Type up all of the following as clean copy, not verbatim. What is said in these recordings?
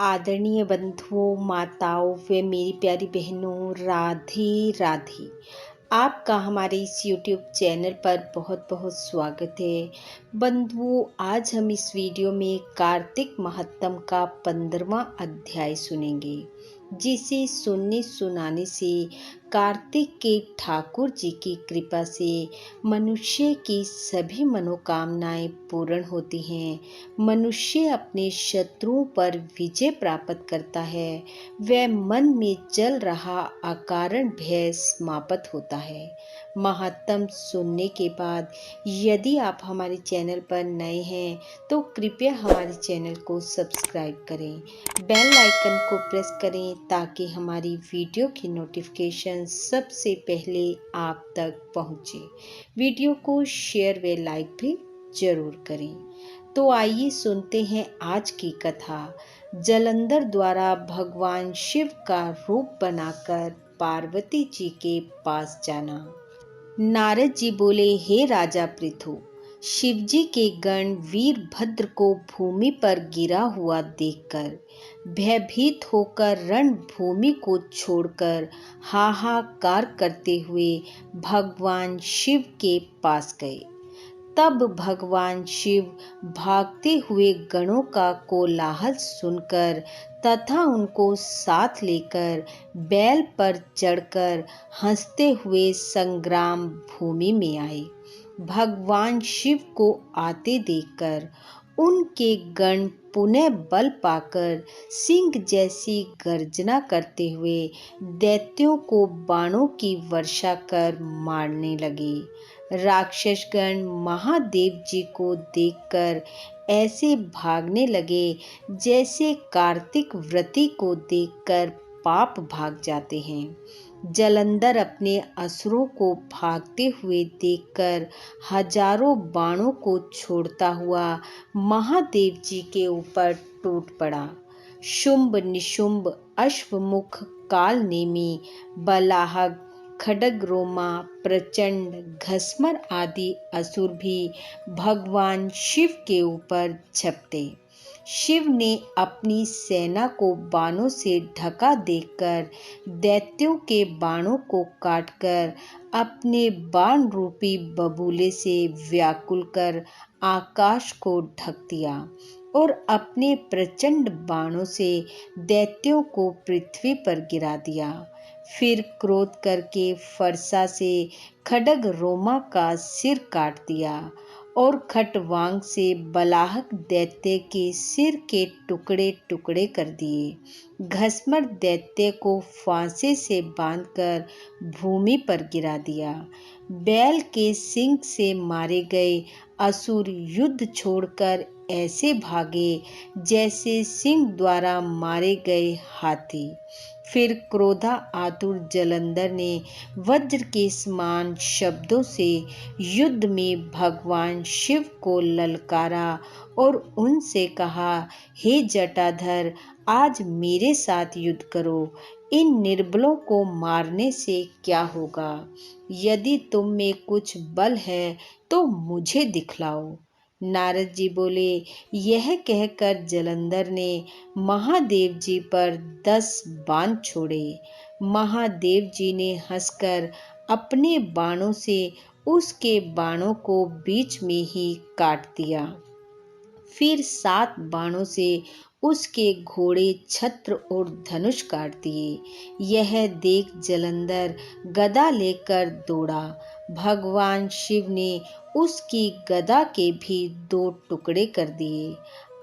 आदरणीय बंधुओं, माताओं व मेरी प्यारी बहनों, राधे राधे। आपका हमारे इस YouTube चैनल पर बहुत बहुत स्वागत है। बंधुओं, आज हम इस वीडियो में कार्तिक महात्म का 15वां अध्याय सुनेंगे, जिसे सुनने सुनाने से कार्तिक के ठाकुर जी की कृपा से मनुष्य की सभी मनोकामनाएं पूर्ण होती हैं। मनुष्य अपने शत्रुओं पर विजय प्राप्त करता है। वह मन में चल रहा अकारण भय समाप्त होता है। महात्म सुनने के बाद यदि आप हमारे चैनल पर नए हैं तो कृपया हमारे चैनल को सब्सक्राइब करें, बेल आइकन को प्रेस करें ताकि हमारी वीडियो की नोटिफिकेशन सबसे पहले आप तक पहुंचे। वीडियो को शेयर व लाइक भी जरूर करें। तो आइए सुनते हैं आज की कथा। जलंधर द्वारा भगवान शिव का रूप बनाकर पार्वती जी के पास जाना। नारद जी बोले, हे राजा पृथु, शिवजी के गण वीरभद्र को भूमि पर गिरा हुआ देखकर भयभीत होकर रणभूमि को छोड़कर हाहाकार करते हुए भगवान शिव के पास गए। तब भगवान शिव भागते हुए गणों का कोलाहल सुनकर तथा उनको साथ लेकर बैल पर चढ़कर हंसते हुए संग्राम भूमि में आए। भगवान शिव को आते देखकर उनके गण पुनः बल पाकर सिंह जैसी गर्जना करते हुए दैत्यों को बाणों की वर्षा कर मारने लगे। राक्षसगण महादेव जी को देखकर ऐसे भागने लगे जैसे कार्तिक व्रती को देखकर पाप भाग जाते हैं। जलंधर अपने असुरों को भागते हुए देखकर हजारों बाणों को छोड़ता हुआ महादेव जी के ऊपर टूट पड़ा। शुंभ निशुंभ अश्वमुख कालनेमी बलाहक खड्गरोमा प्रचंड घसमर आदि असुर भी भगवान शिव के ऊपर झपटे। शिव ने अपनी सेना को बाणों से ढका देखकर दैत्यों के बाणों को काटकर अपने बाण रूपी बबूले से व्याकुल कर आकाश को ढक दिया और अपने प्रचंड बाणों से दैत्यों को पृथ्वी पर गिरा दिया। फिर क्रोध करके फरसा से खड्ग रोमा का सिर काट दिया और खटवांग से बलाहक दैत्य के सिर के टुकड़े टुकड़े कर दिए। घसमर दैत्य को फांसे से बांधकर भूमि पर गिरा दिया। बैल के सिंग से मारे गए असुर युद्ध छोड़कर ऐसे भागे जैसे सिंह द्वारा मारे गए हाथी। फिर क्रोधा आतुर जलंधर ने वज्र के समान शब्दों से युद्ध में भगवान शिव को ललकारा और उनसे कहा, हे जटाधर, आज मेरे साथ युद्ध करो। इन निर्बलों को मारने से क्या होगा? यदि तुम में कुछ बल है तो मुझे दिखलाओ। नारद जी बोले, यह कहकर जलंधर ने महादेव जी पर 10 बाण छोड़े। महादेव जी ने हंसकर अपने बाणों से उसके बाणों को बीच में ही काट दिया। फिर 7 बाणों से उसके घोड़े, छत्र और धनुष काट दिए। यह देख जलंधर गदा लेकर दौड़ा। भगवान शिव ने उसकी गदा के भी 2 टुकड़े कर दिए।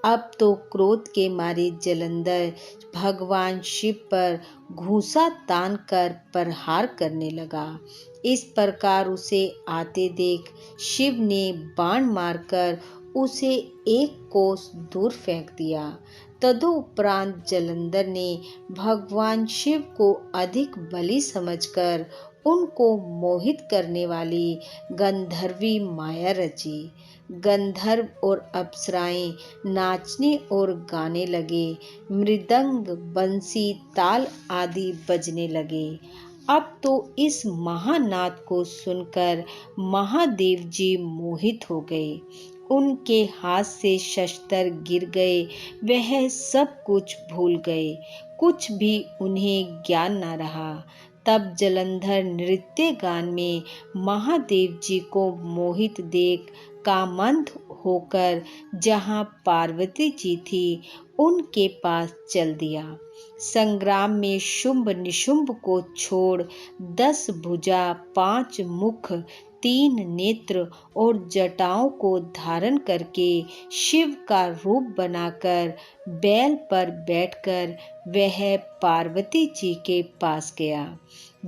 अब तो क्रोध के मारे जलंधर भगवान शिव पर घूंसा तान कर प्रहार करने लगा। इस प्रकार उसे आते देख शिव ने बाण मारकर उसे 1 कोस दूर फेंक दिया। तदुपरांत जलंधर ने भगवान शिव को अधिक बली समझकर उनको मोहित करने वाली गंधर्वी माया रची। गंधर्व और अप्सराएं नाचने और गाने लगे। मृदंग, बंसी, ताल आदि बजने लगे। अब तो इस महानाद को सुनकर महादेव जी मोहित हो गए। उनके हाथ से शस्त्र गिर गए, वह सब कुछ भूल गए, कुछ भी उन्हें ज्ञान न रहा। तब जलंधर नृत्य गान में महादेव जी को मोहित देख कामंद होकर जहाँ पार्वती जी थी उनके पास चल दिया। संग्राम में शुंभ निशुंभ को छोड़ 10 भुजा 5 मुख 3 नेत्र और जटाओं को धारण करके शिव का रूप बनाकर बैल पर बैठकर वह पार्वती जी के पास गया।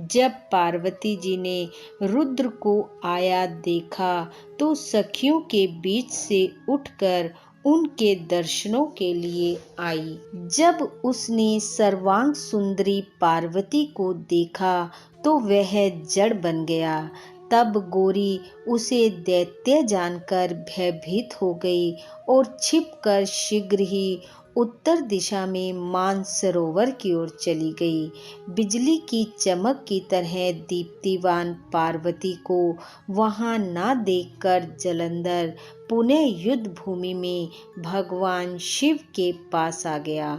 जब पार्वती जी ने रुद्र को आया देखा तो सखियों के बीच से उठकर उनके दर्शनों के लिए आई। जब उसने सर्वांग सुंदरी पार्वती को देखा तो वह जड़ बन गया। तब गोरी उसे दैत्य जानकर भयभीत हो गई और छिपकर शीघ्र ही उत्तर दिशा में मानसरोवर की ओर चली गई। बिजली की चमक की तरह दीप्तिवान पार्वती को वहां ना देखकर जलंधर पुनः युद्ध भूमि में भगवान शिव के पास आ गया।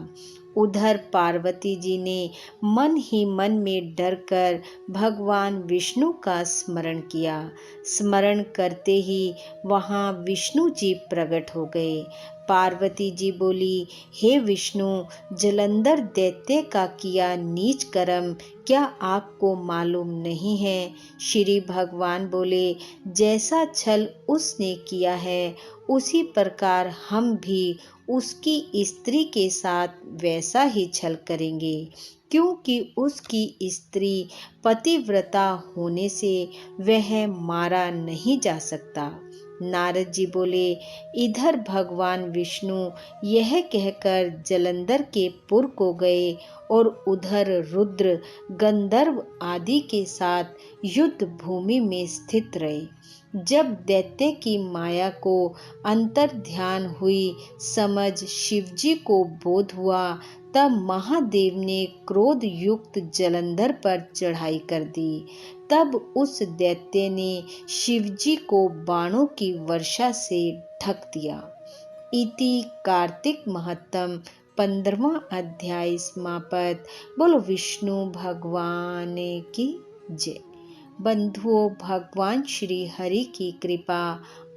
उधर पार्वती जी ने मन ही मन में डरकर भगवान विष्णु का स्मरण किया। स्मरण करते ही वहां विष्णु जी प्रकट हो गए। पार्वती जी बोली, हे विष्णु, जलंधर दैत्य का किया नीच कर्म क्या आपको मालूम नहीं है? श्री भगवान बोले, जैसा छल उसने किया है उसी प्रकार हम भी उसकी स्त्री के साथ वैसा ही छल करेंगे, क्योंकि उसकी स्त्री पतिव्रता होने से वह मारा नहीं जा सकता। नारद जी बोले, इधर भगवान विष्णु यह कहकर जलंधर के पुर को गए और उधर रुद्र गंधर्व आदि के साथ युद्ध भूमि में स्थित रहे। जब दैत्य की माया को अंतर ध्यान हुई समझ शिवजी को बोध हुआ, तब महादेव ने क्रोध युक्त जलंधर पर चढ़ाई कर दी। तब उस दैत्य ने शिवजी को बाणों की वर्षा से ढक दिया। इति कार्तिक महत्तम 15वां अध्याय समाप्त। बोलो विष्णु भगवान की जय। बंधुओं, भगवान श्री हरि की कृपा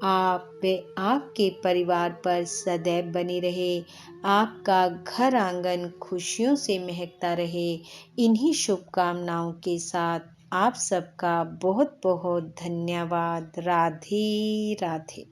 आप व आपके परिवार पर सदैव बनी रहे। आपका घर आंगन खुशियों से महकता रहे। इन्हीं शुभकामनाओं के साथ आप सबका बहुत बहुत धन्यवाद। राधे राधे।